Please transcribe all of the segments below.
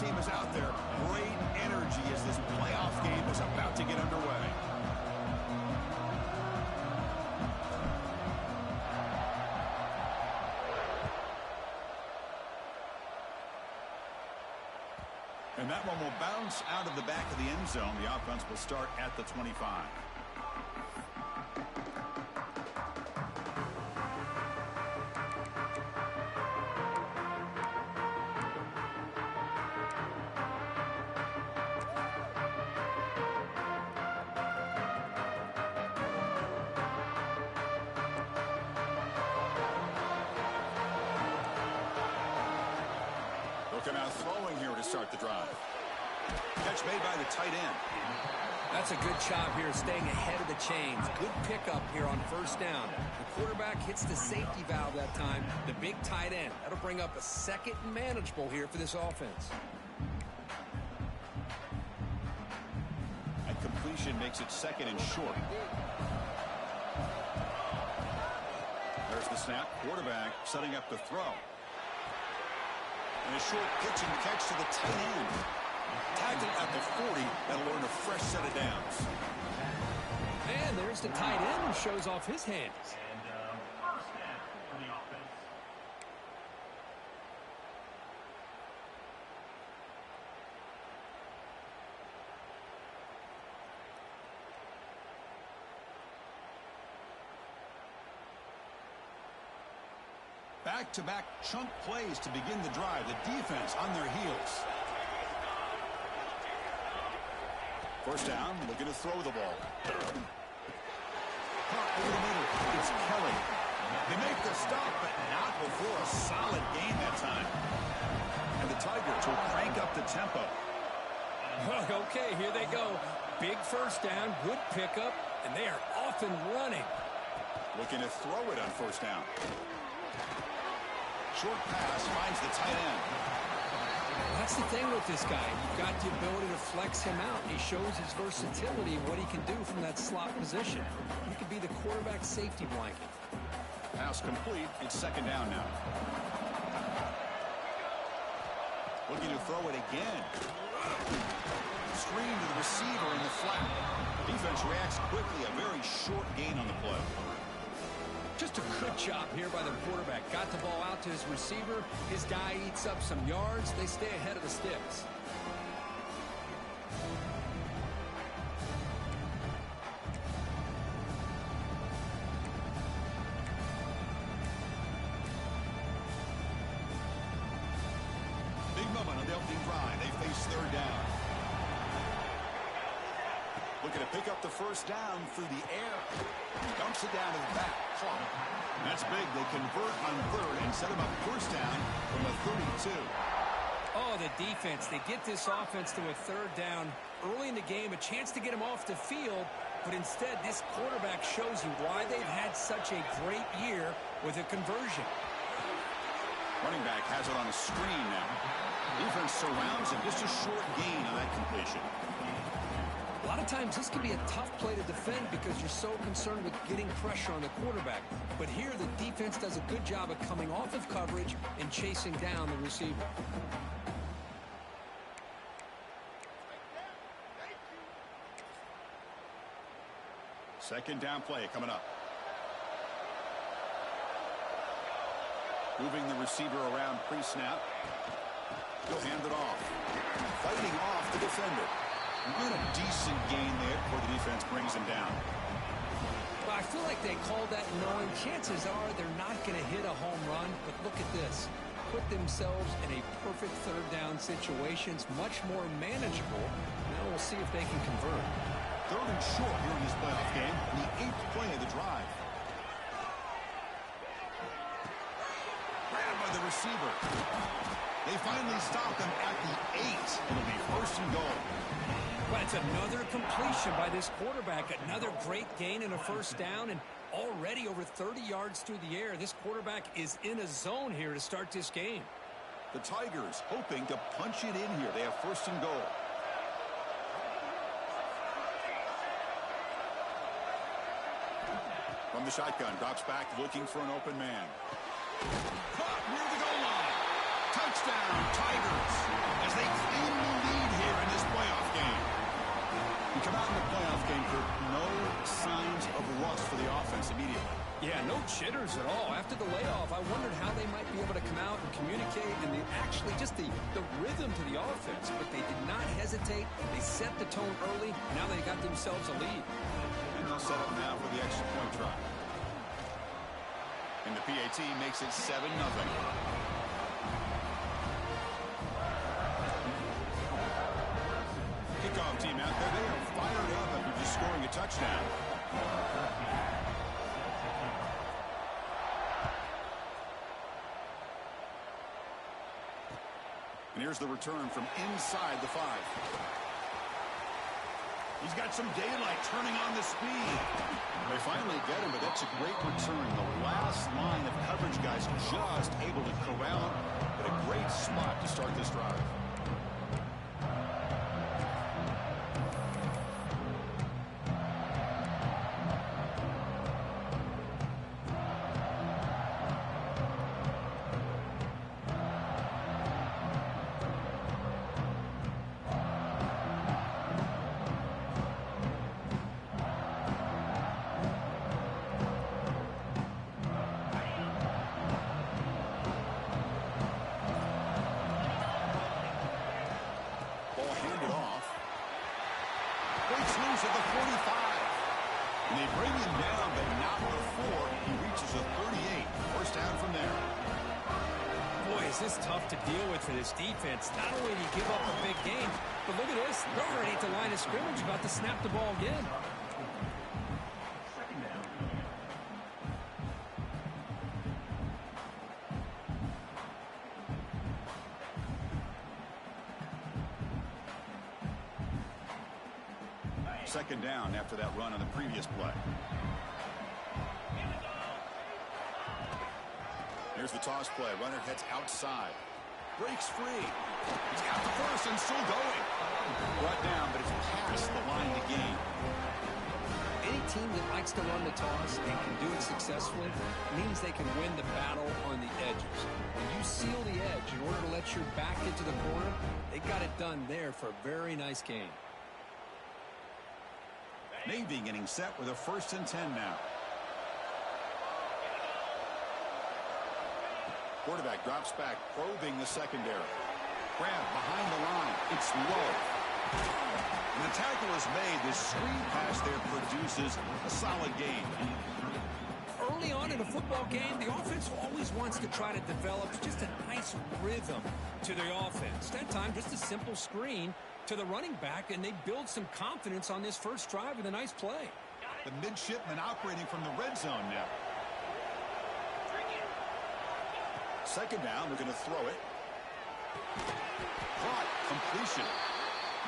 team is out there. Great energy as this playoff game is about to get underway. And that one will bounce out of the back of the end zone. The offense will start at the 25. Looking out throwing here to start the drive. Catch made by the tight end. That's a good job here staying ahead of the chains. Good pickup here on first down. The quarterback hits the safety valve that time. The big tight end. That'll bring up a second and manageable here for this offense. And completion makes it second and short. There's the snap. Quarterback setting up the throw. And a short pitch and catch to the tight end. Tagged at the 40. That'll earn a fresh set of downs. And there's the tight end who shows off his hands. And first down for the offense. Back-to-back chunk plays to begin the drive. The defense on their heels. First down, looking to throw the ball. Caught over the middle. It's Kelly. They make the stop, but not before a solid gain that time. And the Tigers will crank up the tempo. Okay, here they go. Big first down, good pickup, and they are off and running. Looking to throw it on first down. Short pass finds the tight end. That's the thing with this guy. You've got the ability to flex him out. He shows his versatility and what he can do from that slot position. He could be the quarterback safety blanket. Pass complete. It's second down now. Looking to throw it again. Screen to the receiver in the flat. Defense reacts quickly. A very short gain on the play. Just a good job here by the quarterback. Got the ball out to his receiver. His guy eats up some yards. They stay ahead of the sticks. Big moment on the opening drive. They face third down. Looking to pick up the first down through the air. Dumps it down to the back. That's big. They convert on third and set him up first down from the 32. Oh, the defense. They get this offense to a third down early in the game, a chance to get him off the field, but instead this quarterback shows you why they've had such a great year with a conversion. Running back has it on a screen now. Defense surrounds him. Just a short gain on that completion. A lot of times this can be a tough play to defend because you're so concerned with getting pressure on the quarterback. But here the defense does a good job of coming off of coverage and chasing down the receiver. Second down play coming up. Moving the receiver around pre-snap. He'll hand it off. Fighting off the defender. Not a decent gain there before the defense brings him down. Well, I feel like they called that knowing chances are they're not going to hit a home run. But look at this. Put themselves in a perfect third down situation. It's much more manageable. Now we'll see if they can convert. Third and short here in this playoff game. The 8th play of the drive. Grabbed by the receiver. They finally stop him at the 8. It'll be first and goal. Well, it's another completion by this quarterback. Another great gain in a first down, and already over 30 yards through the air. This quarterback is in a zone here to start this game. The Tigers hoping to punch it in here. They have first and goal. From the shotgun, drops back looking for an open man. Caught near the goal line. Touchdown, Tigers, as they claim the lead here in this playoff game. We come out in the playoff game, Kirk, no signs of rust for the offense immediately. Yeah, no jitters at all. After the layoff, I wondered how they might be able to come out and communicate and just the rhythm to the offense. But they did not hesitate. They set the tone early. Now they got themselves a lead. And they'll set up now for the extra point try. And the PAT makes it 7-0. Kickoff team out there. They are fired up after just scoring a touchdown. And here's the return from inside the 5. He's got some daylight turning on the speed. They finally get him, but that's a great return. The last line of coverage guys just able to corral him, but a great spot to start this drive. At the 45. And they bring him down, but not before he reaches a 38. First down from there. Boy, is this tough to deal with for this defense. Not only do you give up a big gain, but look at this. They're already at the line of scrimmage, about to snap the ball again. Second down after that run on the previous play. Here's the toss play. Runner heads outside. Breaks free. He's got the first and still going. Brought down, but it's past the line to gain. Any team that likes to run the toss and can do it successfully means they can win the battle on the edges. When you seal the edge in order to let your back into the corner, they got it done there for a very nice gain. Navy getting set with a 1st and 10 now. Quarterback drops back, probing the secondary. Grab behind the line. It's low. And the tackle is made. The screen pass there produces a solid gain. Early on in a football game, the offense always wants to try to develop just a nice rhythm to the offense. That time, just a simple screen to the running back, and they build some confidence on this first drive with a nice play. The midshipman operating from the red zone now. Second down, they're going to throw it. Caught, completion.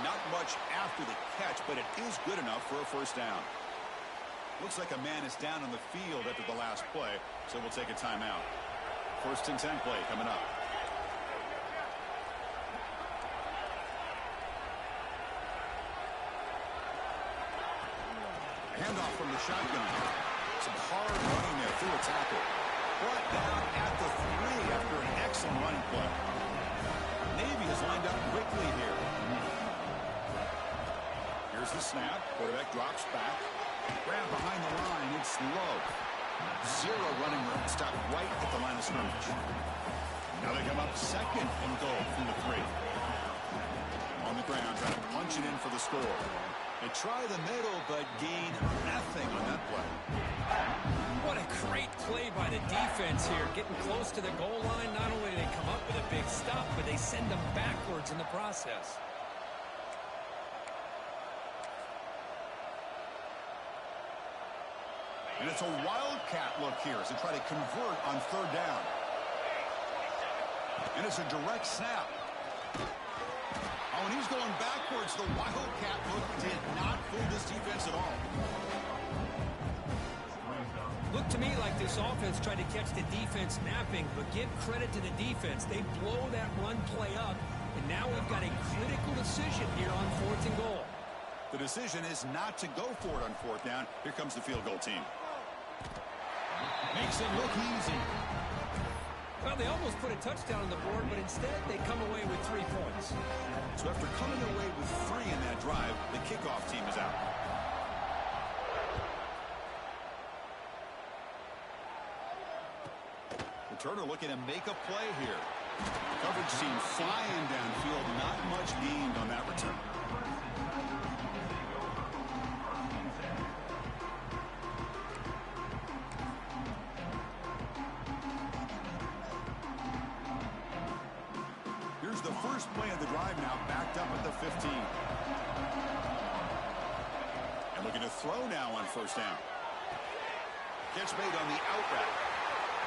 Not much after the catch, but it is good enough for a first down. Looks like a man is down on the field after the last play, so we'll take a timeout. 1st and 10 play coming up. Handoff from the shotgun. Some hard running there through a tackle. Brought down at the 3 after an excellent running play. Navy has lined up quickly here. Here's the snap. Quarterback drops back. Grab behind the line. It's low. 0 running room. Stopped right at the line of scrimmage. Now they come up 2nd and goal from the 3. On the ground, trying to punch it in for the score. They try the middle, but gain nothing on that play. What a great play by the defense here. Getting close to the goal line, not only do they come up with a big stop, but they send them backwards in the process. And it's a wildcat look here as they try to convert on 3rd down. And it's a direct snap. Oh, and he's going backwards. The wildcat look did not fool this defense at all. Looked to me like this offense tried to catch the defense napping, but give credit to the defense. They blow that run play up, and now we've got a critical decision here on 4th and goal. The decision is not to go for it on 4th down. Here comes the field goal team. Makes it look easy. Well, they almost put a touchdown on the board, but instead they come away with 3 points. So after coming away with 3 in that drive, the kickoff team is out. Returner looking to make a play here. Coverage team flying downfield. Not much gained on that return. Here's the first play of the drive now, backed up at the 15. And looking to throw now on first down. Catch made on the out route.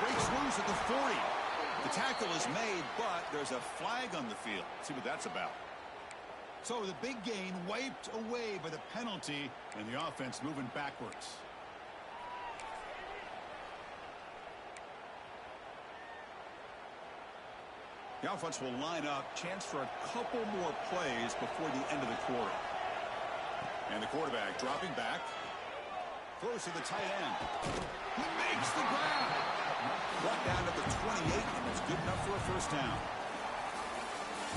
Breaks loose at the 40. The tackle is made, but there's a flag on the field. Let's see what that's about. So the big gain wiped away by the penalty, and the offense moving backwards. The offense will line up. Chance for a couple more plays before the end of the quarter. And the quarterback dropping back. Throws to the tight end. He makes the grab. Brought down to the 28, and it's good enough for a first down.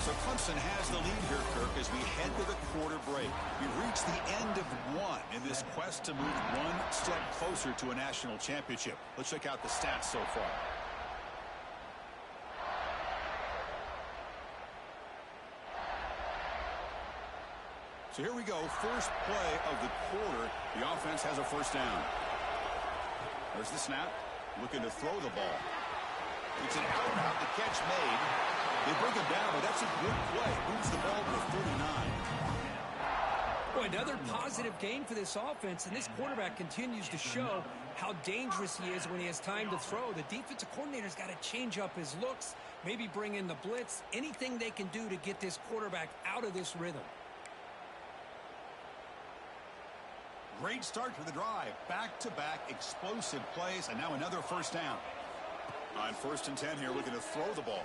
So Clemson has the lead here, Kirk, as we head to the quarter break. We've reached the end of one in this quest to move one step closer to a national championship. Let's check out the stats so far. So here we go. First play of the quarter. The offense has a first down. There's the snap. Looking to throw the ball. It's an out route. The catch made. They bring him down, but that's a good play. Moves the ball to the 39. Boy, another positive gain for this offense, and this quarterback continues to show how dangerous he is when he has time to throw. The defensive coordinator's got to change up his looks, maybe bring in the blitz, anything they can do to get this quarterback out of this rhythm. Great start to the drive. Back-to-back explosive plays, and now another first down. On 1st and 10 here, looking to throw the ball.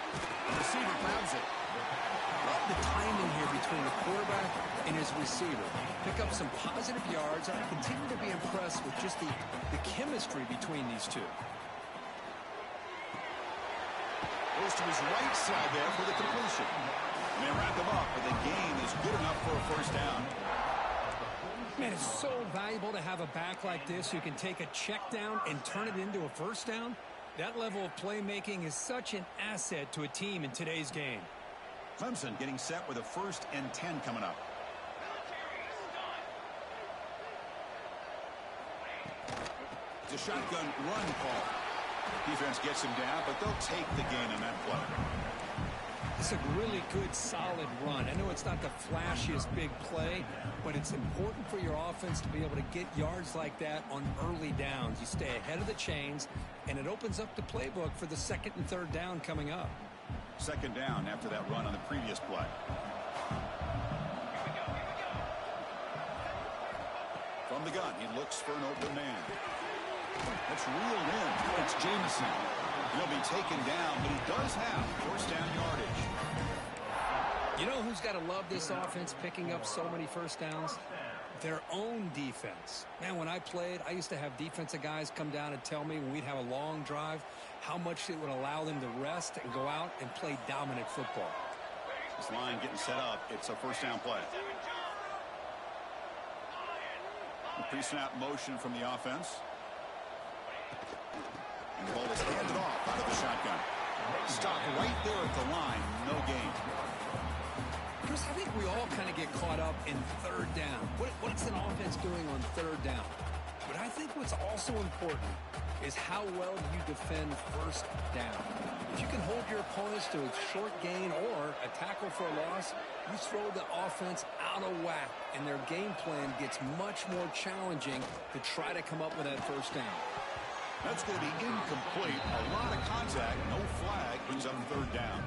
The receiver grabs it. Love the timing here between the quarterback and his receiver. Pick up some positive yards. I continue to be impressed with just the chemistry between these two. Goes to his right side there for the completion. And they wrap him up, but the gain is good enough for a first down. Man, it's so valuable to have a back like this who can take a check down and turn it into a first down. That level of playmaking is such an asset to a team in today's game. Clemson getting set with a 1st and 10 coming up. It's a shotgun run call. Defense gets him down, but they'll take the gain on that play. It's a really good, solid run. I know it's not the flashiest big play, but it's important for your offense to be able to get yards like that on early downs. You stay ahead of the chains, and it opens up the playbook for the 2nd and 3rd down coming up. 2nd down after that run on the previous play. From the gun, he looks for an open man. That's reeled in. It's Jameson. He'll be taken down, but he does have first down yardage. You know who's got to love this offense picking up so many first downs? Their own defense. Man, when I played, I used to have defensive guys come down and tell me when we'd have a long drive how much it would allow them to rest and go out and play dominant football. This line getting set up. It's a first down play. The pre-snap motion from the offense. And the ball is handed off out of the shotgun. Stop right there at the line. No gain. Chris, I think we all kind of get caught up in 3rd down. What's an offense doing on 3rd down? But I think what's also important is how well you defend 1st down. If you can hold your opponents to a short gain or a tackle for a loss, you throw the offense out of whack, and their game plan gets much more challenging to try to come up with that first down. That's going to be incomplete. A lot of contact. No flag. Brings up 3rd down.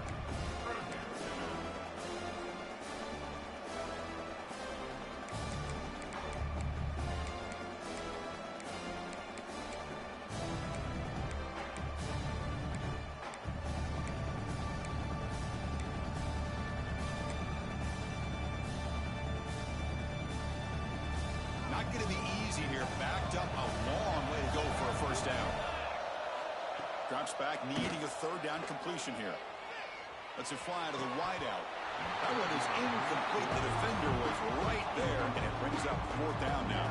Not going to be easy here. Backed up a long way to go for a first down. Drops back, needing a third down completion here. Lets it fly to the wideout. That one is incomplete. The defender was right there, and it brings up fourth down now.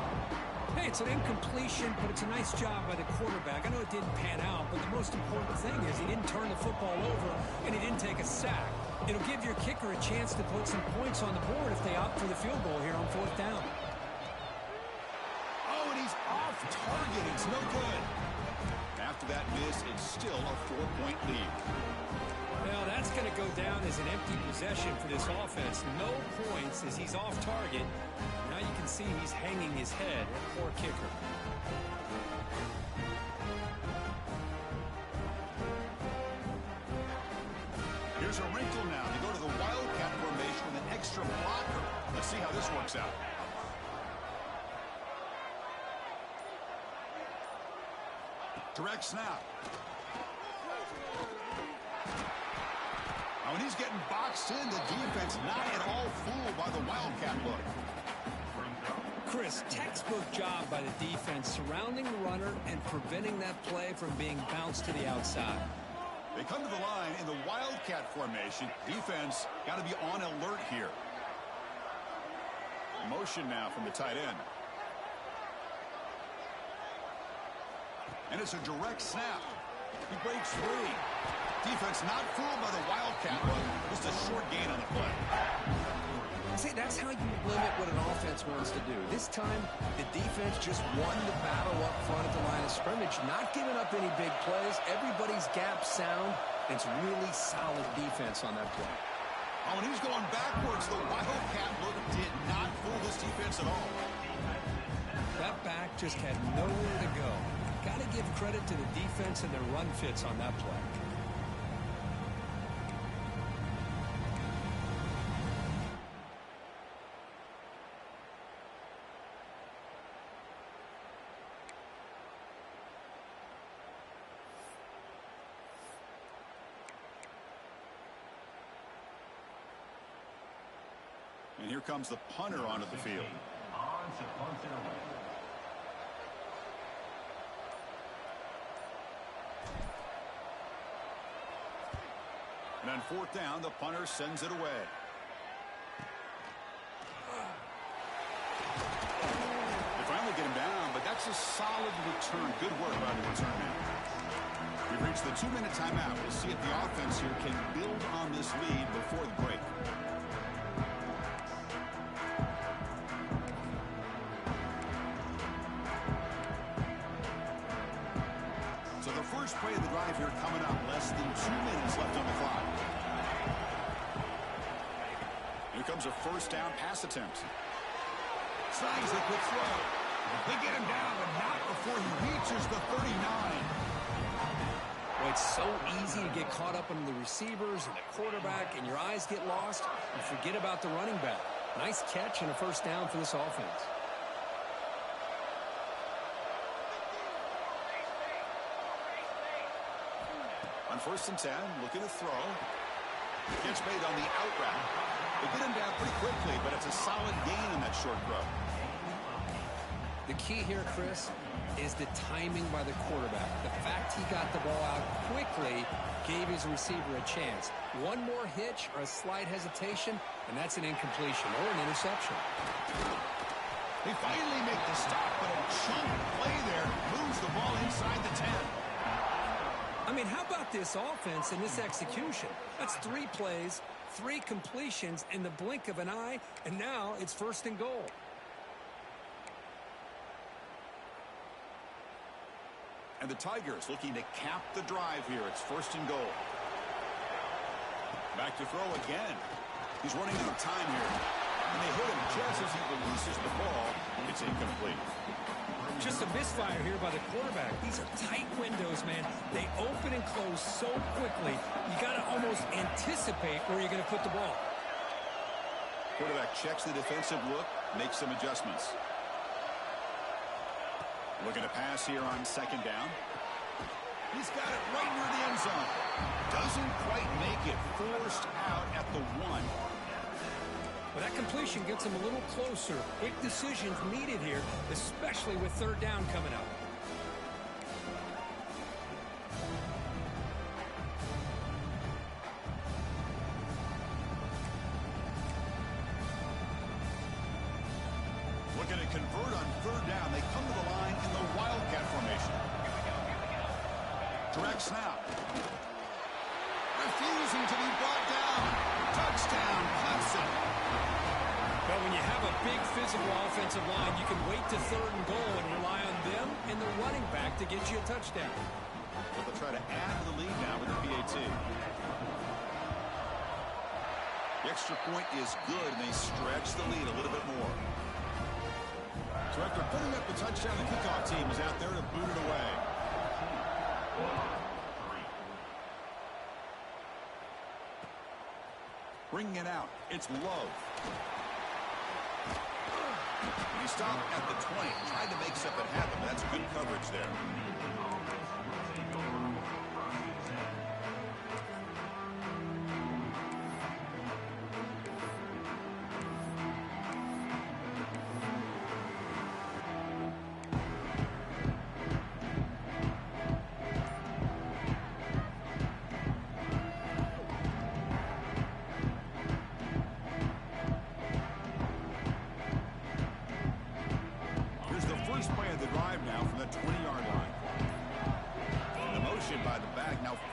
Hey, it's an incompletion, but it's a nice job by the quarterback. I know it didn't pan out, but the most important thing is he didn't turn the football over, and he didn't take a sack. It'll give your kicker a chance to put some points on the board if they opt for the field goal here on fourth down. Oh, and he's off target. It's no good. After that miss, it's still a 4-point lead. Well, that's going to go down as an empty possession for this offense. No points as he's off target. Now you can see he's hanging his head. Poor kicker. Here's a wrinkle now. They go to the Wildcat formation with an extra blocker. Let's see how this works out. Direct snap. When he's getting boxed in, the defense not at all fooled by the Wildcat look. Chris, textbook job by the defense surrounding the runner and preventing that play from being bounced to the outside. They come to the line in the Wildcat formation. Defense got to be on alert here. Motion now from the tight end. And it's a direct snap. He breaks free. Defense not fooled by the Wildcat look. Just a short gain on the play. See, that's how you limit what an offense wants to do. This time, the defense just won the battle up front at the line of scrimmage, not giving up any big plays. Everybody's gap sound. It's really solid defense on that play. Oh, and he's going backwards. The Wildcat look did not fool this defense at all. That back just had nowhere to go. Got to give credit to the defense and their run fits on that play. And here comes the punter onto the field. On to punt it away. And on fourth down, the punter sends it away. They finally get him down, but that's a solid return. Good work by the return man. We've reached the 2-minute timeout. We'll see if the offense here can build on this lead before the break. So the first play of the drive here coming up. Less than 2 minutes left on the clock. Here comes a first down pass attempt. Slides a quick throw. They get him down, but not before he reaches the 39. Well, it's so easy to get caught up in the receivers and the quarterback, and your eyes get lost. You forget about the running back. Nice catch and a first down for this offense. On 1st and 10, looking to throw. Gets made on the out route. They get him down pretty quickly, but it's a solid gain on that short throw. The key here, Chris, is the timing by the quarterback. The fact he got the ball out quickly gave his receiver a chance. One more hitch or a slight hesitation, and that's an incompletion or an interception. They finally make the stop, but a chunk play there moves the ball inside the 10. I mean, how about this offense and this execution? That's 3 plays, 3 completions in the blink of an eye, and now it's 1st and goal. And the Tigers looking to cap the drive here. It's 1st and goal. Back to throw again. He's running out of time here. And they hit him just as he releases the ball. It's incomplete. Just a misfire here by the quarterback. These are tight windows, man. They open and close so quickly. You got to almost anticipate where you're going to put the ball. Quarterback checks the defensive look, makes some adjustments. Looking to pass here on 2nd down. He's got it right near the end zone. Doesn't quite make it. Forced out at the 1. Well, that completion gets him a little closer. Quick decisions needed here, especially with 3rd down coming up. going to convert on third down. They come to the line in the Wildcat formation. Direct snap. Refusing to be brought down. Touchdown, Clemson. But when you have a big physical offensive line, you can wait to third and goal and rely on them and the running back to get you a touchdown. But they'll try to add to the lead now with the PAT. The extra point is good, and they stretch the lead a little bit more. So after putting up the touchdown, the kickoff team is out there to boot it away. Bringing it out, it's Love. He stopped at the 20, tried to make something happen, but that's good coverage there.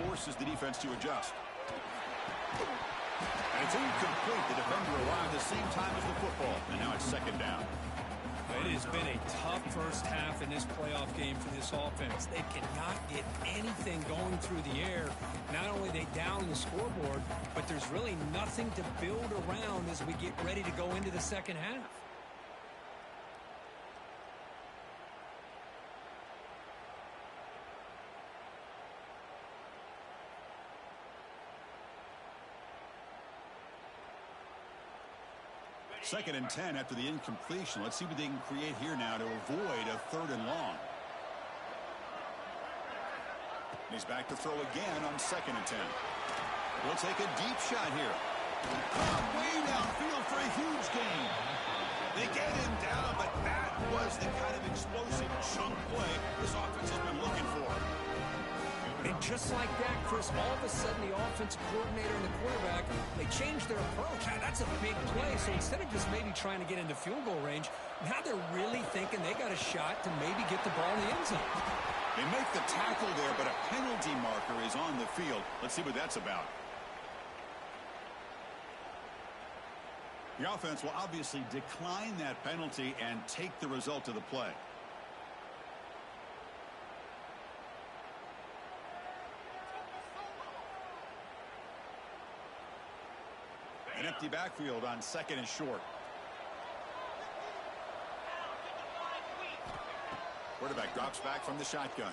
Forces the defense to adjust. And it's incomplete. The defender arrived at the same time as the football. And now it's second down. It has been a tough first half in this playoff game for this offense. They cannot get anything going through the air. Not only are they down the scoreboard, but there's really nothing to build around as we get ready to go into the second half. Second and 10 after the incompletion. Let's see what they can create here now to avoid a third and long. And he's back to throw again on second and 10. We'll take a deep shot here. Way downfield for a huge gain. They get him down, but that was the kind of explosive chunk play this offense has been looking for. And just like that, Chris, all of a sudden the offensive coordinator and the quarterback, they changed their approach. That's a big play. So instead of just maybe trying to get into field goal range, now they're really thinking they got a shot to maybe get the ball in the end zone. They make the tackle there, but a penalty marker is on the field. Let's see what that's about. The offense will obviously decline that penalty and take the result of the play. An empty backfield on second and short. Quarterback drops back from the shotgun.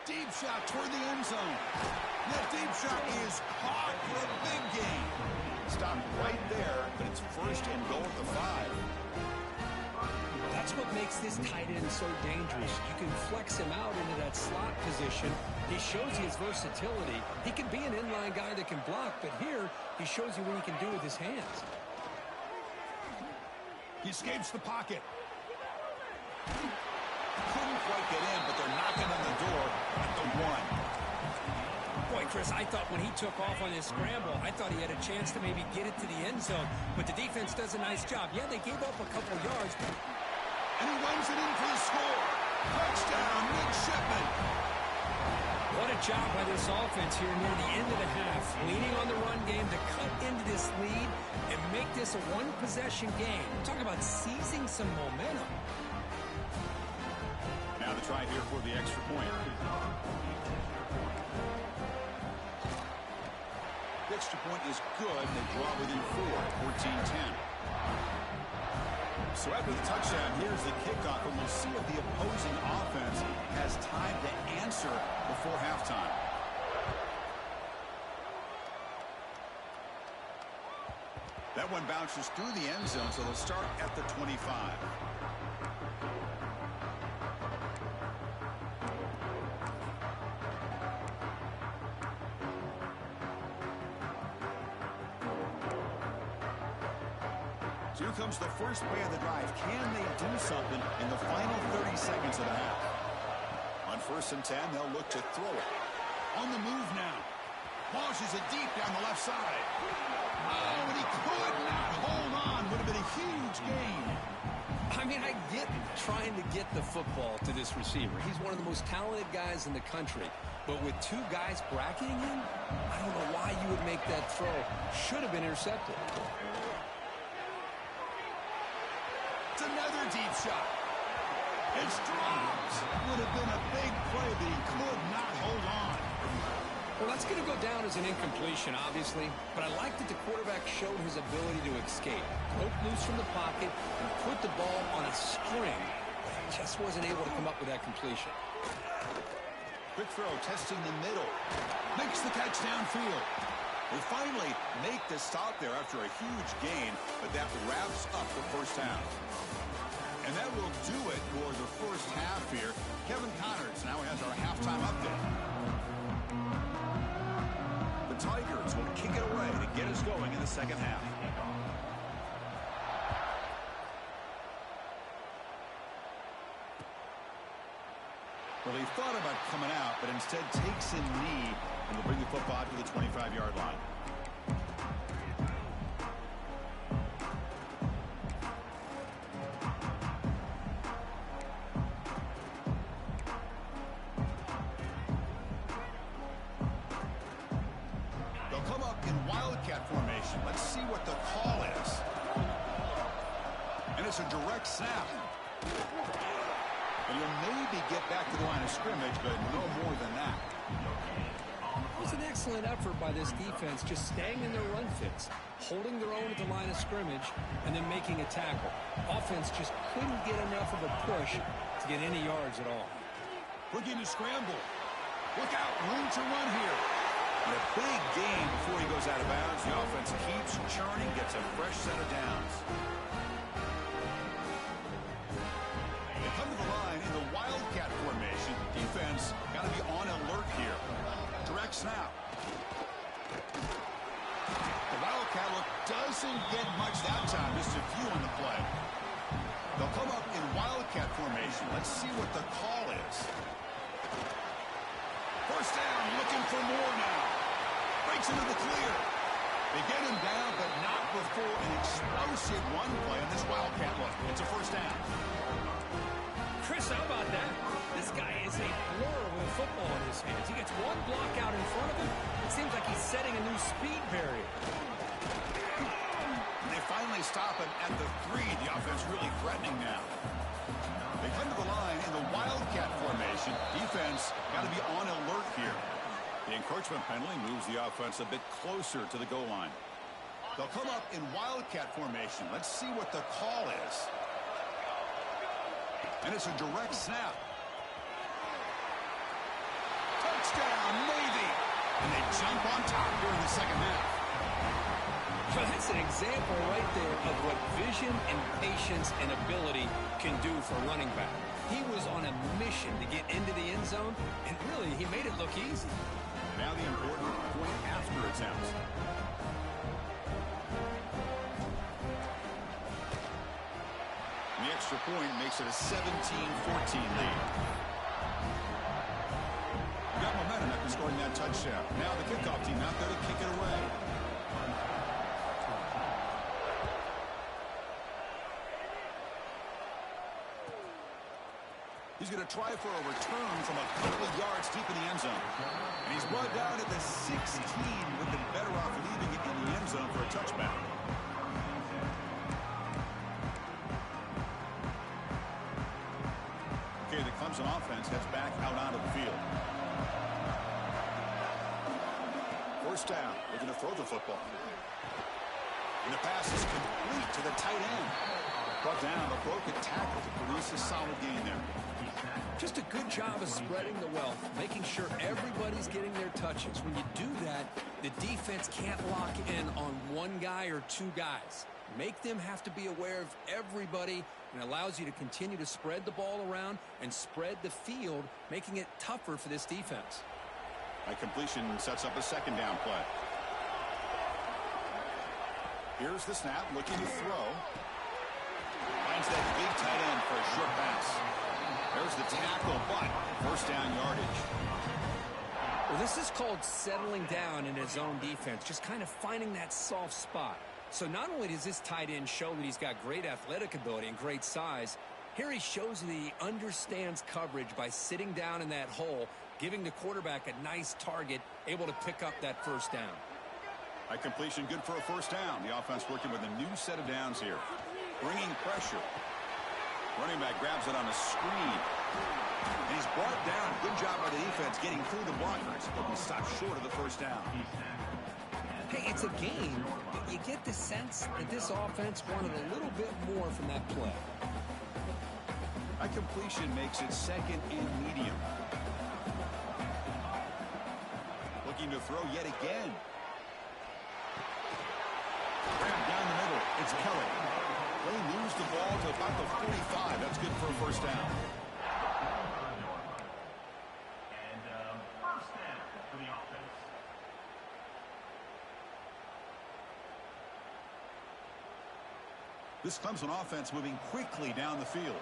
Deep shot toward the end zone. That deep shot is caught for a big gain. Stopped right there, but it's first and goal at the 5. That's what makes this tight end so dangerous. You can flex him out into that slot position. He shows you his versatility. He can be an inline guy that can block, but here he shows you what he can do with his hands. He escapes the pocket. Couldn't quite get in, but they're knocking on the door at the 1. Boy, Chris, I thought when he took off on his scramble, I thought he had a chance to maybe get it to the end zone, but the defense does a nice job. Yeah, they gave up a couple yards, but... And he runs it in for the score. Touchdown, Nick Shipman. What a job by this offense here near the end of the half, leaning on the run game to cut into this lead and make this a one-possession game. Talk about seizing some momentum. Now the try here for the extra point. The extra point is good. They draw within 4, 14-10. So after the touchdown, here's the kickoff, and we'll see if the opposing offense has time to answer before halftime. That one bounces through the end zone, so they'll start at the 25. So here comes the first play of the drive. Can they do something in the final 30 seconds of the half? On first and 10, they'll look to throw it. On the move now. Launches it deep down the left side. Oh, and he could not hold on. Would have been a huge gain. I mean, I get trying to get the football to this receiver. He's one of the most talented guys in the country. But with two guys bracketing him, I don't know why you would make that throw. Should have been intercepted. It's another deep shot. It's dropped. Would have been a big play, but he could not hold on. Well, that's going to go down as an incompletion, obviously, but I like that the quarterback showed his ability to escape, broke loose from the pocket, and put the ball on a string, but he just wasn't able to come up with that completion. Quick throw, testing the middle. Makes the catch downfield. They finally make the stop there after a huge gain, but that wraps up the first half. And that will do it for the first half here. Kevin Connors now has our halftime update. The Tigers will kick it away to get us going in the second half. Well, he thought about coming out, but instead takes a knee and will bring the football to the 25-yard line. They'll come up in Wildcat formation. Let's see what the call is. And it's a direct snap. And you'll maybe get back to the line of scrimmage, but no more than that. It was an excellent effort by this defense, just staying in their run fits, holding their own at the line of scrimmage, and then making a tackle. Offense just couldn't get enough of a push to get any yards at all. Looking to scramble. Look out, room to run here. And a big gain before he goes out of bounds. The offense keeps churning, gets a fresh set of downs. They come to the line in the Wildcat formation. Defense got to be on alert here. Direct snap. The Wildcat look doesn't get much that time. Just a few on the play. They'll come up in Wildcat formation. Let's see what the call is. First down, looking for more now. Breaks into the clear. They get him down, but not before an explosive run play on this Wildcat look. It's a first down. Chris, how about that? This guy is a blur with a football in his hands. He gets one block out in front of him. It seems like he's setting a new speed barrier. And they finally stop him at the 3. The offense really threatening now. They come to the line in the Wildcat formation. Defense got to be on alert here. The encroachment penalty moves the offense a bit closer to the goal line. They'll come up in Wildcat formation. Let's see what the call is. And it's a direct snap. Touchdown, Navy! And they jump on top during the second half. Well, that's an example right there of what vision and patience and ability can do for a running back. He was on a mission to get into the end zone, and really, he made it look easy. Now the important point after attempt. And the extra point makes it a 17-14 lead. Got momentum after scoring that touchdown. Now the kickoff team out there to kick it away. He's going to try for a return from a couple of yards deep in the end zone. And he's brought down at the 16. Would have been better off leaving it in the end zone for a touchback. Okay, the Clemson offense heads back out onto the field. First down, looking to throw the football. And the pass is complete to the tight end. Brought down, a broken tackle to produce a solid gain there. Just a good job of spreading the wealth, making sure everybody's getting their touches. When you do that, the defense can't lock in on one guy or two guys. Make them have to be aware of everybody, and allows you to continue to spread the ball around and spread the field, making it tougher for this defense. That completion sets up a second down play. Here's the snap, looking to throw. Finds that big tight end for a short pass. There's the tackle, but first down yardage. Well, this is called settling down in his own defense, just kind of finding that soft spot. So not only does this tight end show that he's got great athletic ability and great size, here he shows that he understands coverage by sitting down in that hole, giving the quarterback a nice target, able to pick up that first down. A completion good for a first down. The offense working with a new set of downs here. Bringing pressure. Running back grabs it on a screen. And he's brought down. Good job by the defense getting through the blockers. But we stopped short of the first down. Hey, it's a game, but you get the sense that this offense wanted a little bit more from that play. A completion makes it second and medium. Looking to throw yet again. Grab down the middle. It's Kelly. They lose the ball to about the 45. That's good for a first down. And first down for the offense. This Clemson offense moving quickly down the field.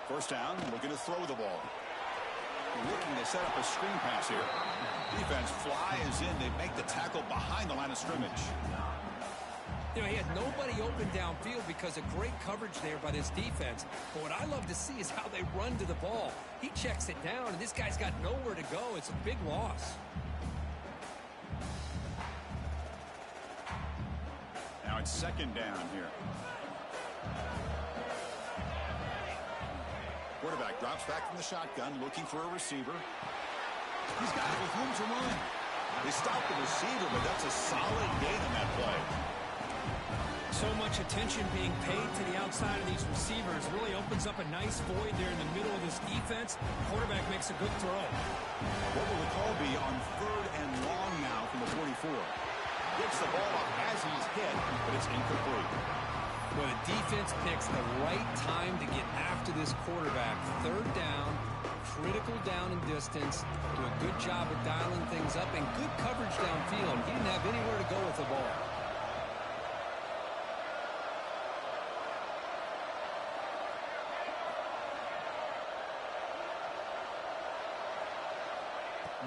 First down, looking to throw the ball. Looking to set up a screen pass here. Defense flies in. They make the tackle behind the line of scrimmage. You know, he had nobody open downfield because of great coverage there by this defense. But what I love to see is how they run to the ball. He checks it down, and this guy's got nowhere to go. It's a big loss. Now it's second down here. Quarterback drops back from the shotgun, looking for a receiver. He's got it with room to run. They stopped the receiver, but that's a solid gain on that play. So much attention being paid to the outside of these receivers really opens up a nice void there in the middle of this defense. Quarterback makes a good throw. What will the call be on third and long now from the 44? Gets the ball up as he's hit, but it's incomplete. Well, the defense picks the right time to get after this quarterback. Third down, critical down and distance. Do a good job of dialing things up and good coverage downfield. He didn't have anywhere to go with the ball.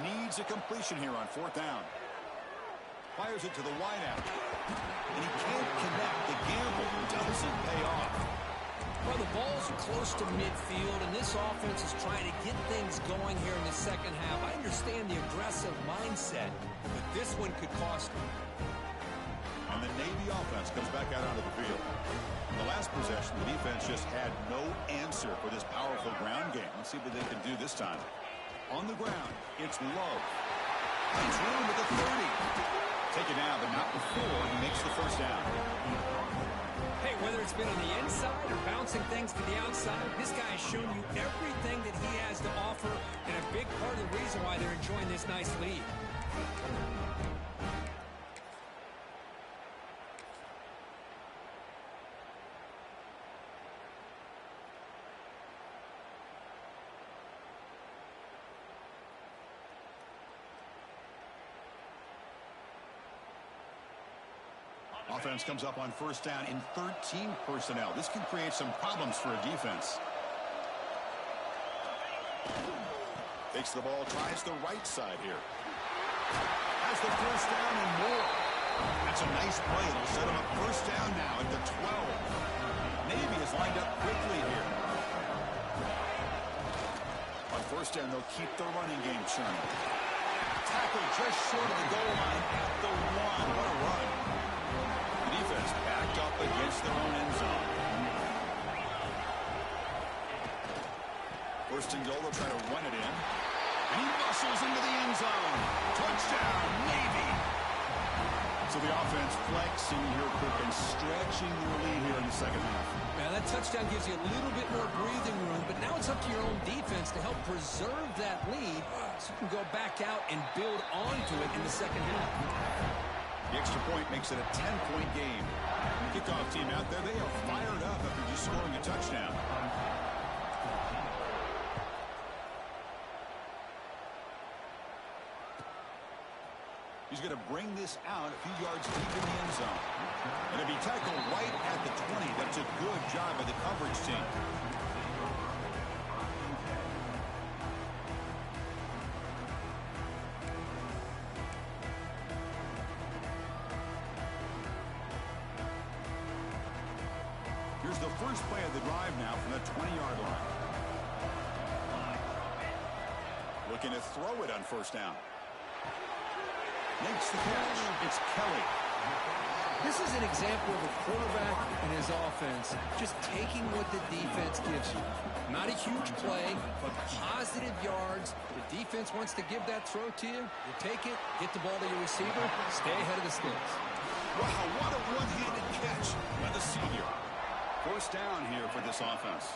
Needs a completion here on fourth down. Fires it to the wideout. And he can't connect. The gamble doesn't pay off. Well, the ball's close to midfield, and this offense is trying to get things going here in the second half. I understand the aggressive mindset, but this one could cost them. And the Navy offense comes back out onto the field. In the last possession, the defense just had no answer for this powerful ground game. Let's see what they can do this time. On the ground, it's Love. He's room at the 30. Taken down, but not before he makes the first down. Hey, whether it's been on the inside or bouncing things to the outside, this guy has shown you everything that he has to offer, and a big part of the reason why they're enjoying this nice lead. Offense comes up on first down in 13 personnel. This can create some problems for a defense. Takes the ball, tries the right side here. Has the first down and more. That's a nice play. It'll set him up first down now at the 12. Navy is lined up quickly here. On first down, they'll keep the running game churning. Tackle just short of the goal line at the 1. What a run. Defense backed up against their own end zone. First and goal, they'll try to run it in. And he muscles into the end zone. Touchdown, Navy. So the offense flexing here quick and stretching their lead here in the second half. Now that touchdown gives you a little bit more breathing room, but now it's up to your own defense to help preserve that lead so you can go back out and build onto it in the second half. The extra point makes it a 10-point game. The kickoff team out there, they are fired up after just scoring a touchdown. He's going to bring this out a few yards deep in the end zone. And it'll be tackled right at the 20. That's a good job by the coverage team. Here's the first play of the drive now from the 20-yard line. Looking to throw it on first down. Makes the catch. It's Kelly. This is an example of a quarterback and his offense just taking what the defense gives you. Not a huge play, but positive yards. The defense wants to give that throw to you. You take it, get the ball to your receiver, stay ahead of the sticks. Wow, what a one-handed catch by the senior. First down here for this offense.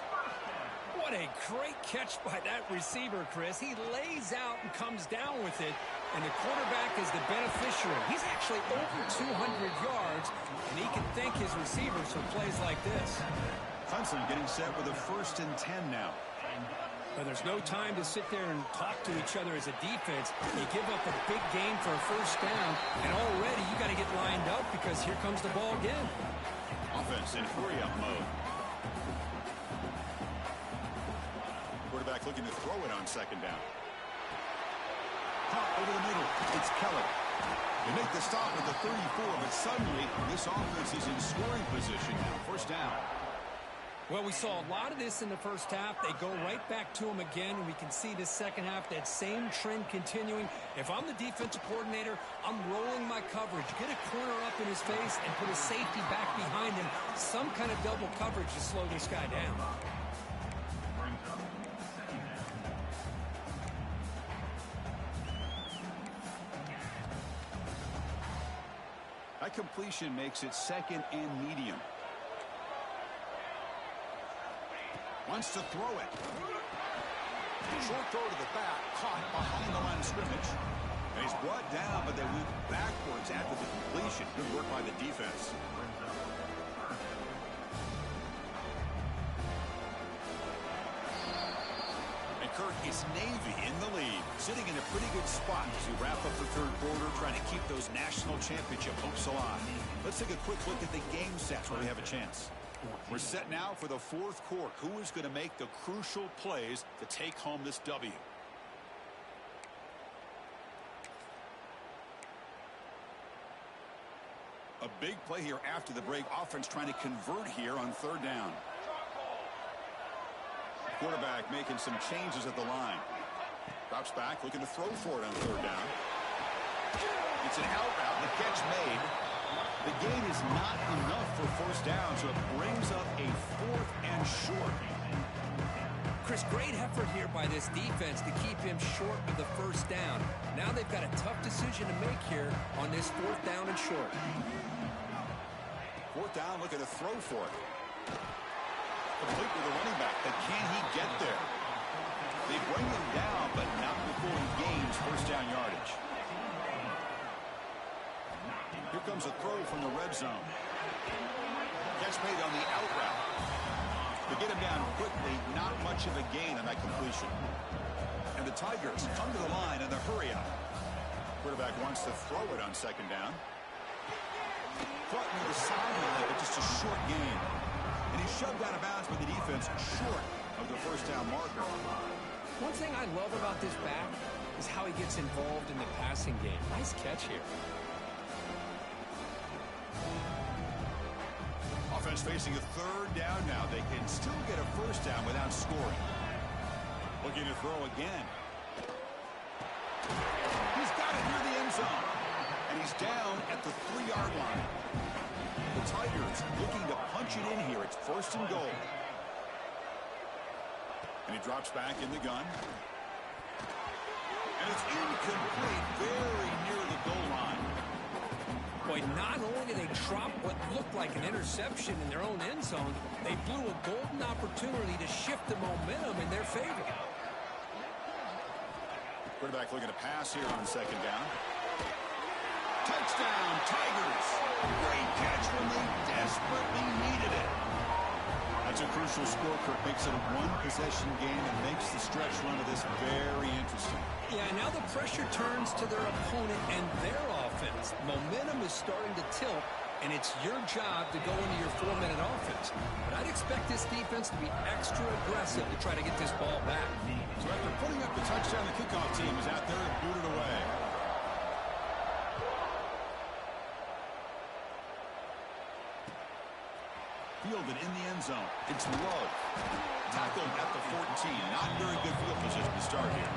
What a great catch by that receiver, Chris. He lays out and comes down with it, and the quarterback is the beneficiary. He's actually over 200 yards, and he can thank his receivers for plays like this. Clemson getting set with a 1st and 10 now. But there's no time to sit there and talk to each other as a defense. You give up a big gain for a first down, and already you got to get lined up because here comes the ball again. Offense in hurry-up mode. Quarterback looking to throw it on second down. Pop over the middle. It's Kelly. They make the stop at the 34, but suddenly this offense is in scoring position now. First down. Well, we saw a lot of this in the first half. They go right back to him again, and we can see this second half, that same trend continuing. If I'm the defensive coordinator, I'm rolling my coverage. Get a corner up in his face and put a safety back behind him. Some kind of double coverage to slow this guy down. That completion makes it 2nd and medium. Wants to throw it. Short throw to the back, caught behind the line of scrimmage. And he's brought down, but they move backwards after the completion. Good work by the defense. And Kirk, is Navy in the lead, sitting in a pretty good spot as we wrap up the third quarter, trying to keep those national championship hopes alive. Let's take a quick look at the game sets where we have a chance. We're set now for the 4th quarter. Who is going to make the crucial plays to take home this W? A big play here after the break. Offense trying to convert here on 3rd down. Quarterback making some changes at the line. Drops back, looking to throw for it on 3rd down. It's an out route. The catch made. The gain is not enough for first down, so it brings up a 4th and short. Chris, great effort here by this defense to keep him short of the first down. Now they've got a tough decision to make here on this 4th down and short. 4th down, looking to throw for it. Complete with the running back, but can he get there? They bring him down, but not before he gains first down yardage. Here comes a throw from the red zone. Catch made on the out route. To get him down quickly, not much of a gain on that completion. And the Tigers come to the line in the hurry up. Quarterback wants to throw it on second down. Caught near the sideline, but just a short gain. And he's shoved out of bounds by the defense short of the first down marker. One thing I love about this back is how he gets involved in the passing game. Nice catch here. Offense facing a 3rd down now. They can still get a first down without scoring. Looking to throw again. He's got it near the end zone. And he's down at the 3-yard line. The Tigers looking to punch it in here. It's 1st and goal. And he drops back in the gun. And it's incomplete, very near the goal line. Boy, not only did they drop what looked like an interception in their own end zone, they blew a golden opportunity to shift the momentum in their favor. Quarterback looking to pass here on second down. Touchdown, Tigers. Great catch when they desperately needed it. That's a crucial score. Kirk makes it a 1-possession game and makes the stretch run of this very interesting. Yeah, now the pressure turns to their opponent and their offense. Momentum is starting to tilt, and it's your job to go into your 4-minute offense. But I'd expect this defense to be extra aggressive to try to get this ball back. So after putting up the touchdown, the kickoff team is out there and booted away. Fielded in the end zone. It's low. Tackled at the 14. Not very good field position to start here.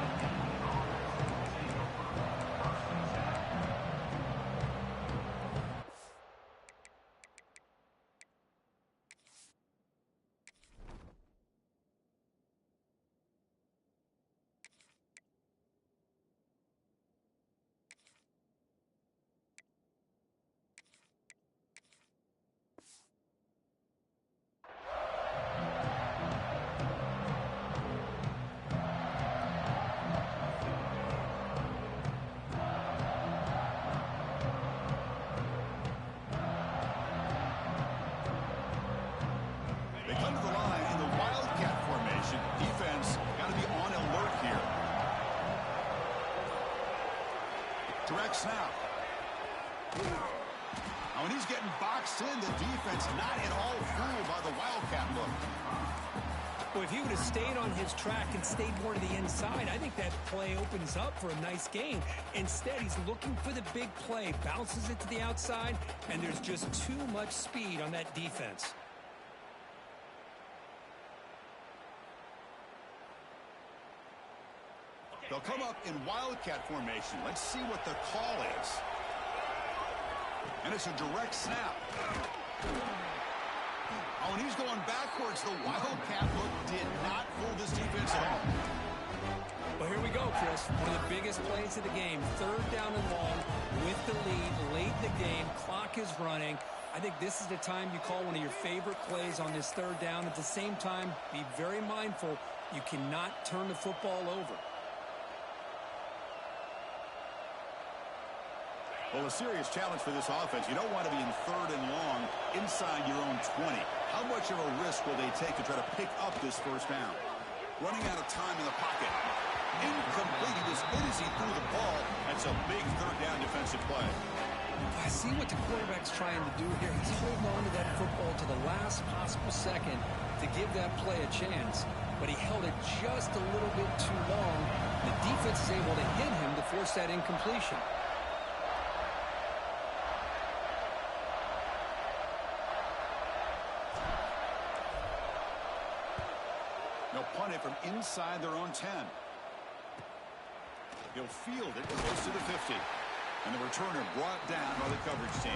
They come to the line in the Wildcat formation. Defense got to be on alert here. Direct snap. Now, when he's getting boxed in, the defense not at all fooled by the Wildcat look. Well, if he would have stayed on his track and stayed more to the inside, I think that play opens up for a nice game. Instead, he's looking for the big play, bounces it to the outside, and there's just too much speed on that defense. They'll come up in Wildcat formation. Let's see what the call is. And it's a direct snap. Oh, and he's going backwards. The Wildcat look did not fool this defense at all. Well, here we go, Chris. One of the biggest plays of the game. Third down and long with the lead late in the game. Clock is running. I think this is the time you call one of your favorite plays on this third down. At the same time, be very mindful. You cannot turn the football over. Well, a serious challenge for this offense. You don't want to be in third and long inside your own 20. How much of a risk will they take to try to pick up this first down? Running out of time in the pocket. Incomplete. He was hit as he threw the ball. That's a big third down defensive play. I see what the quarterback's trying to do here. He's holding on to that football to the last possible second to give that play a chance. But he held it just a little bit too long. The defense is able to hit him to force that incompletion. They'll punt it from inside their own 10. He'll field it close to the 50. And the returner brought down by the coverage team.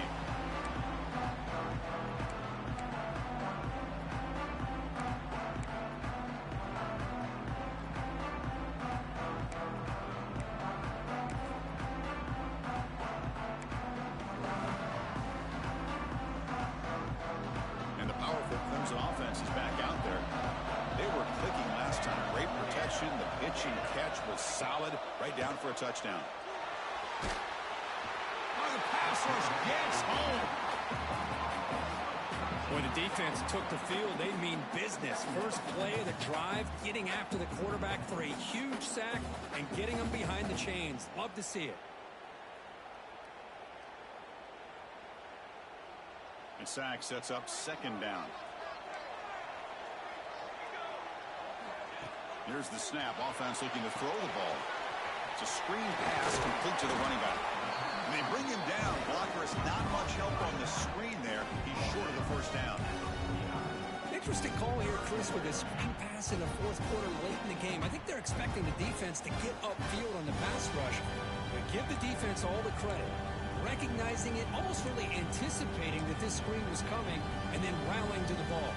And the powerful Clemson offense is back out there. They were clicking last time. Great protection. The pitch and catch was solid. Right down for a touchdown. Oh, the pass rush gets home. When the defense took the field, they mean business. First play of the drive, getting after the quarterback for a huge sack and getting him behind the chains. Love to see it. And sack sets up second down. Here's the snap. Offense looking to throw the ball. It's a screen pass complete to the running back. And they bring him down. Blocker has not much help on the screen there. He's short of the first down. Interesting call here, Chris, with a screen pass in the fourth quarter late in the game. I think they're expecting the defense to get upfield on the pass rush. But give the defense all the credit. Recognizing it, almost really anticipating that this screen was coming, and then rallying to the ball.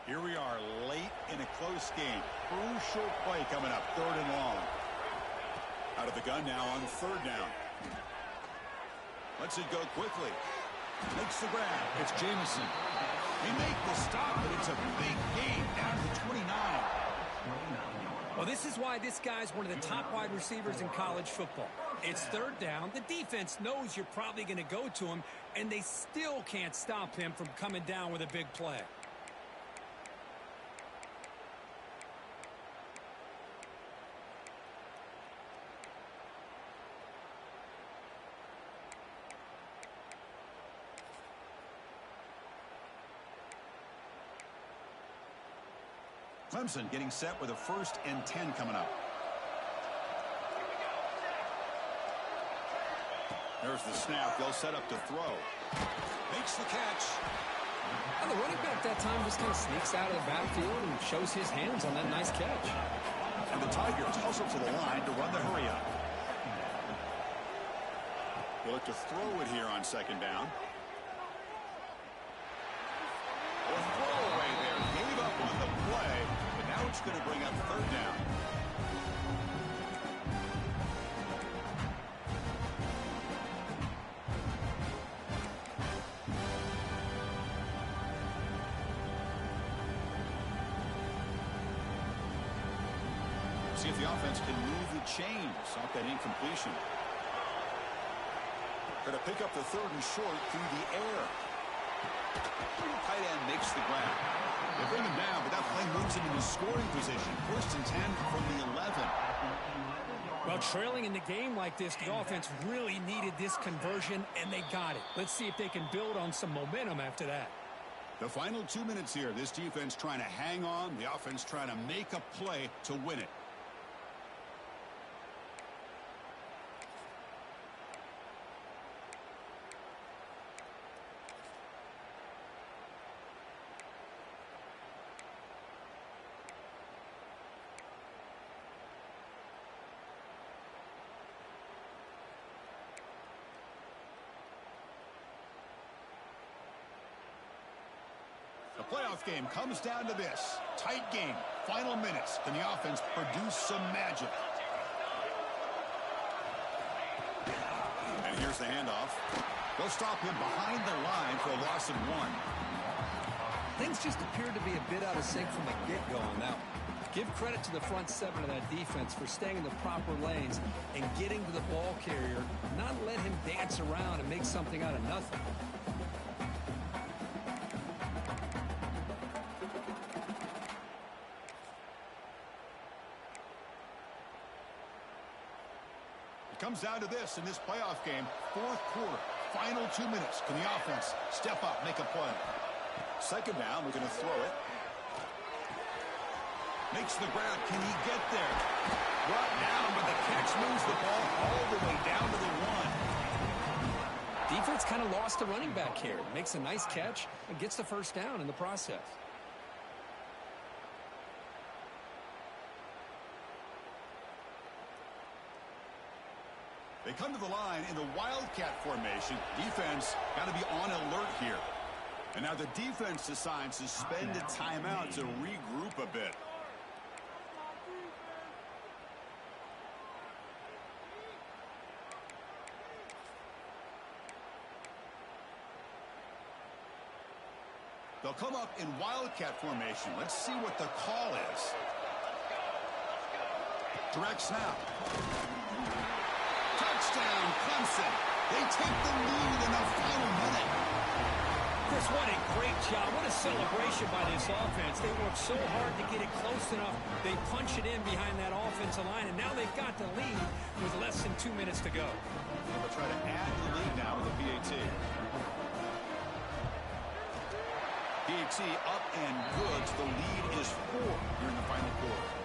Here we are late in a close game. Crucial play coming up, third and long. Out of the gun now on third down. Lets it go quickly. Makes the grab. It's Jamison. They make the stop, but it's a big gain down to 29. Well, this is why this guy's one of the top wide receivers in college football. It's third down. The defense knows you're probably going to go to him, and they still can't stop him from coming down with a big play. Clemson getting set with a 1st and 10 coming up. There's the snap. They'll set up to throw. Makes the catch. And the running back that time just kind of sneaks out of the backfield and shows his hands on that nice catch. And the Tigers hustle to the line to run the hurry up. They look to throw it here on second down. A throwaway there. Gave up on the play, but now it's going to bring up third down. See if the offense can move the chains off that incompletion. Going to pick up the third and short through the air. Tight end makes the grab. They bring him down, but that play moves him into scoring position. First and 10 from the 11. Well, trailing in the game like this, the offense really needed this conversion, and they got it. Let's see if they can build on some momentum after that. The final 2 minutes here. This defense trying to hang on. The offense trying to make a play to win it. The playoff game comes down to this. Tight game. Final minutes. Can the offense produce some magic? And here's the handoff. They'll stop him behind the line for a loss of 1. Things just appeared to be a bit out of sync from the get-go on that one. Give credit to the front seven of that defense for staying in the proper lanes and getting to the ball carrier, not let him dance around and make something out of nothing. Comes down to this in this playoff game. Fourth quarter, final 2 minutes. Can the offense step up, make a play? Second down, we're going to throw it. Makes the grab. Can he get there? Brought down, but the catch moves the ball all the way down to the 1. Defense kind of lost the running back here. Makes a nice catch and gets the first down in the process. They come to the line in the Wildcat formation. Defense got to be on alert here. And now the defense decides to spend a timeout to regroup a bit. They'll come up in Wildcat formation. Let's see what the call is. Direct snap. Touchdown, Clemson. They take the lead in the final minute. Chris, what a great job. What a celebration by this offense. They worked so hard to get it close enough. They punch it in behind that offensive line, and now they've got the lead with less than 2 minutes to go. They'll try to add the lead now with the PAT. PAT up and good. So the lead is 4 here in the final quarter.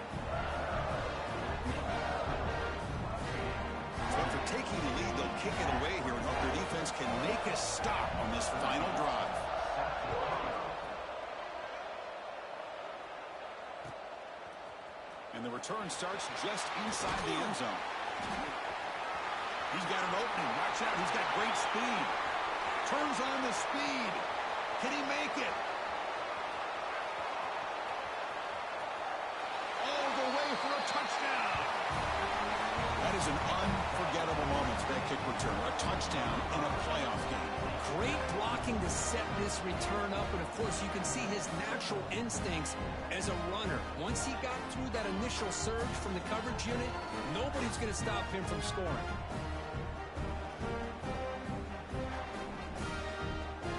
After taking the lead, they'll kick it away here and hope their defense can make a stop on this final drive. And the return starts just inside the end zone. He's got an opening. Watch out. He's got great speed. Turns on the speed. Can he make it? All the way for a touchdown. That is an unforgettable moment for that kick return. A touchdown in a playoff game. Great blocking to set this return up, and of course you can see his natural instincts as a runner. Once he got through that initial surge from the coverage unit, nobody's going to stop him from scoring.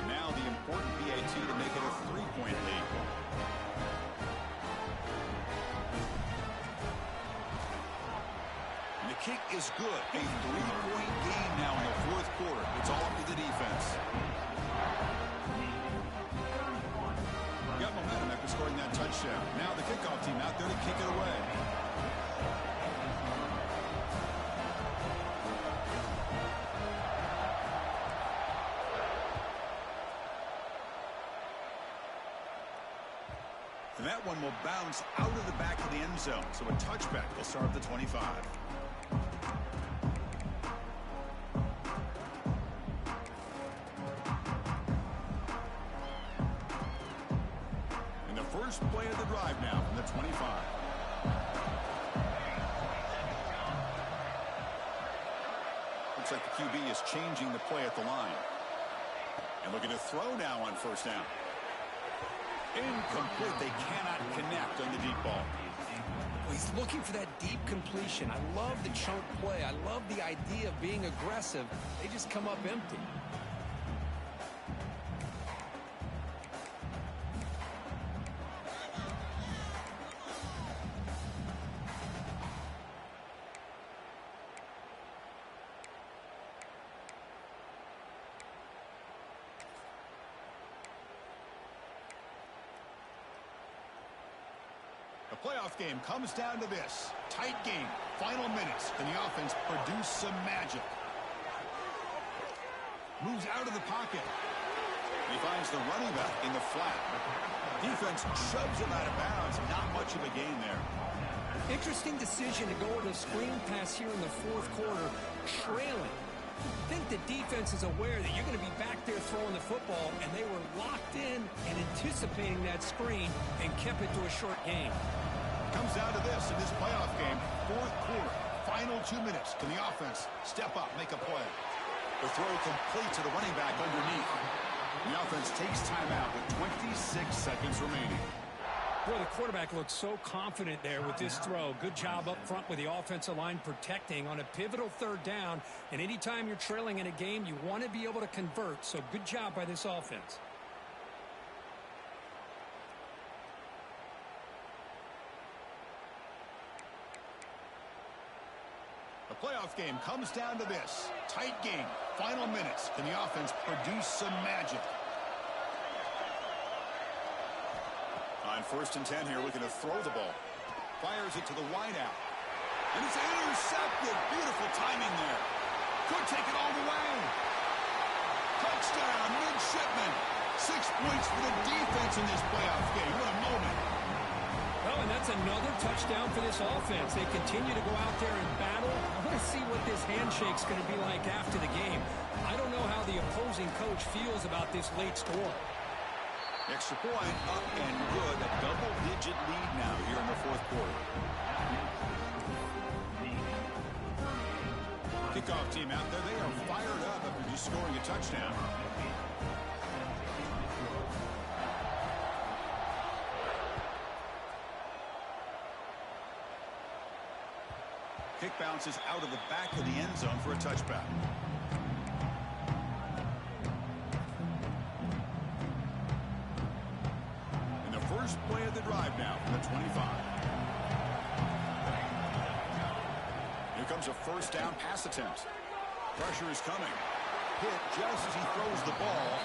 Now the important PAT to make it a 3-point lead. The kick is good. A 3-point game now in the fourth quarter. It's all up to the defense. Got momentum after scoring that touchdown. Now the kickoff team out there to kick it away. that one will bounce out of the back of the end zone. So a touchback will start at the 25. And the first play of the drive now from the 25. Looks like the QB is changing the play at the line. And looking to throw now on first down. Incomplete. They cannot connect on the deep ball. He's looking for that deep completion. I love the chunk play. I love the idea of being aggressive. They just come up empty. The playoff game comes down to this. Tight game. Final minutes. Can the offense produce some magic? Moves out of the pocket. He finds the running back in the flat. Defense shoves him out of bounds. Not much of a gain there. Interesting decision to go with a screen pass here in the fourth quarter, trailing. I think the defense is aware that you're going to be back there throwing the football, and they were locked in and anticipating that screen and kept it to a short gain. Comes down to this in this playoff game. Fourth quarter. Final 2 minutes. Can the offense step up, make a play? The throw complete to the running back underneath. The offense takes timeout with 26 seconds remaining. Boy, the quarterback looks so confident there with this throw. Good job up front with the offensive line protecting on a pivotal third down. And anytime you're trailing in a game, you want to be able to convert. So good job by this offense. The playoff game comes down to this. Tight game. Final minutes. Can the offense produce some magic? On first and 10 here, looking to throw the ball. Fires it to the wideout. And it's intercepted. Beautiful timing there. Could take it all the way. Touchdown, midshipman. 6 points for the defense in this playoff game. What a moment. Well, and that's another touchdown for this offense. They continue to go out there and battle. I want to see what this handshake's going to be like after the game. I don't know how the opposing coach feels about this late score. Extra point, up and good. A double-digit lead now here in the fourth quarter. Kickoff team out there. They are fired up after just scoring a touchdown. Kick bounces out of the back of the end zone for a touchback. And the first play of the drive now from the 25. Here comes a first down pass attempt. Pressure is coming. Hit just as he throws the ball.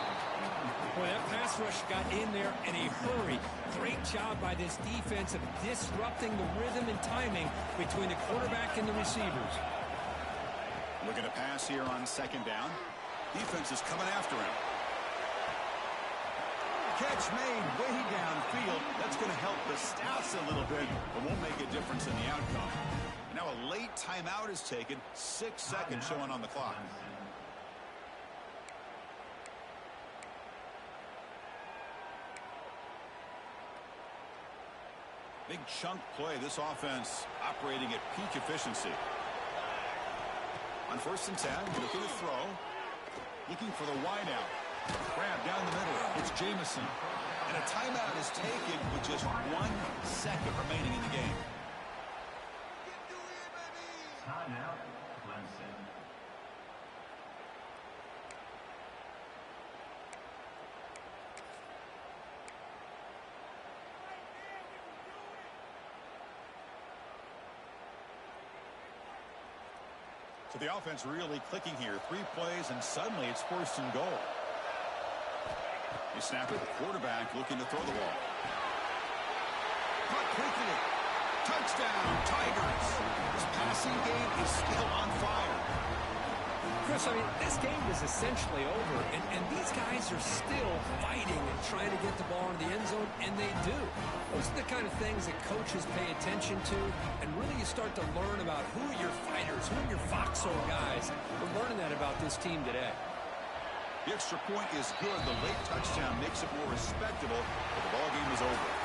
Boy, that pass rush got in there in a hurry. Great job by this defense of disrupting the rhythm and timing between the quarterback and the receivers. Looking to pass here on second down. Defense is coming after him. Catch made way downfield. That's going to help the stats a little bit, but won't make a difference in the outcome. And now a late timeout is taken. 6 seconds showing on the clock. Big chunk play. This offense operating at peak efficiency. On first and 10, looking to throw. Looking for the wideout. Grab down the middle. It's Jamison. And a timeout is taken with just 1 second remaining in the game. Timeout, Clemson. So the offense really clicking here. 3 plays, and suddenly it's first and goal. They snap it. The quarterback looking to throw the ball. Caught quickly. Touchdown, Tigers. This passing game is still on fire. Chris, I mean, this game is essentially over, and these guys are still fighting and trying to get the ball into the end zone, and they do. Those are the kind of things that coaches pay attention to, and really you start to learn about who are your fighters, who are your foxhole guys. We're learning that about this team today. The extra point is good. The late touchdown makes it more respectable, but the ball game is over.